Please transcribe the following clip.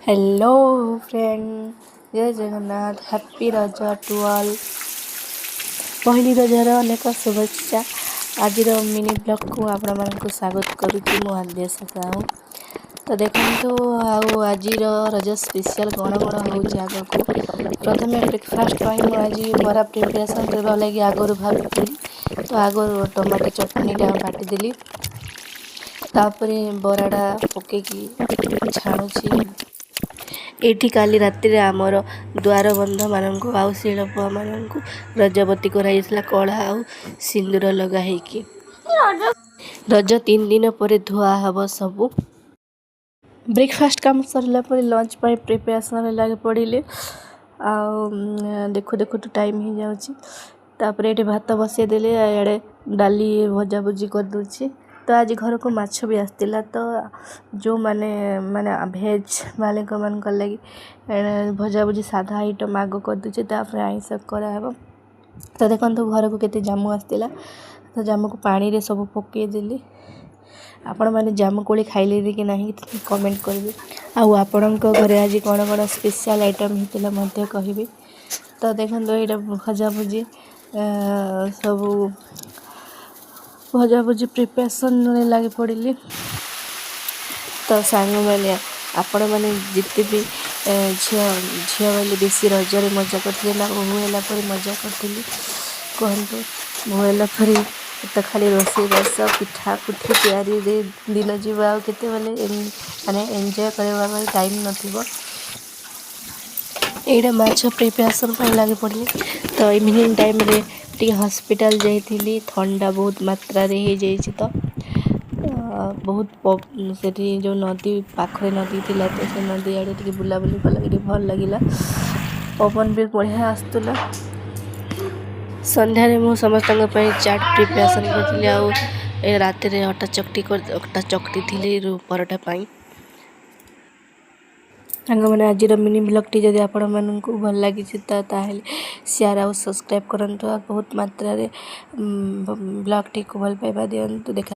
Hello friend, जय Jagannath. Happy रज to all. पहली रजर अनेक शुभेच्छा। आज मिनी ब्लॉग को आपण स्वागत करुच्ची मु आद्या साहू। तो देखो आज रज स्पेशल कौन कौन हो आग को प्रथम ब्रेकफास्ट आज बरा प्रिपरेसन करने लगी आगुरी भाभी। तो आगर टमाटो चटनीटा बाटिदेली तापरे बराड़ा पकईकी छाणुची। एठी काली राति रे आमर द्वार बंध मानू आउ शिल्पुआ मानू रजबती कर कला आउ सिंदूर लगा हेकी। रज 3 दिन पर धुआ हम सबू। ब्रेकफास्ट काम सरला पर लंच पर प्रिपरेशन लगे पड़े देखु देखु तो टाइम हो जाऊँगी। तापर ये भात बसई देले इे डाली भजा भुजी कर दूची। तो आज घर को माछ भी आसला। तो जो माने भेज मालिक मान लगी भजा भुजी साधा आइटम आग कर दूचे तापर आइंस कराब। तो देखो घर को केते जामु आसला। तो जामु को पानी रे सब पकईदेली। आपण मैंने जामु कोली खाइले कि नहीं कमेंट करेंगे। आपण घरे आज कौन कौन स्पेशल आइटम होता मध्य कहि। तो देखो ये भजा भुजी सब भजा भुजी प्रिपरेसन लगे पड़े। तो सांग मैंने आपण मैंने जिते भी झील वाले बेसी रजरे मजा करते ना बोहू है मजा करी कहतु बोहू है तो खाली रोषे बस पिठा पुठी तैयारी दिन जीवा केते माने एंजॉय करने टाइम नथिबो। एटा माछ प्रिपरेशन लगे पड़े। तो इवनिंग टाइम रे टी हॉस्पिटल जाइली ठंडा बहुत मात्रा रे हो जाइए। तो बहुत से जो नदी पाखे नदी थिला तो से नदी आड़े टी बुलाबुली कला भल लगिला। पवन भी बढ़िया आसला। संध्यारे मु समस्त चाट प्रिपरेशन करी रात अटा चकटी थी परोटा पाई। मैंने आज मिनी ब्लॉग टी जदि आपण मानक भल लगी तो शेयर आउ सब्सक्राइब करंतु। बहुत मात्रा रे ब्लॉग टी को भल पाइबा दियंतु। देखा।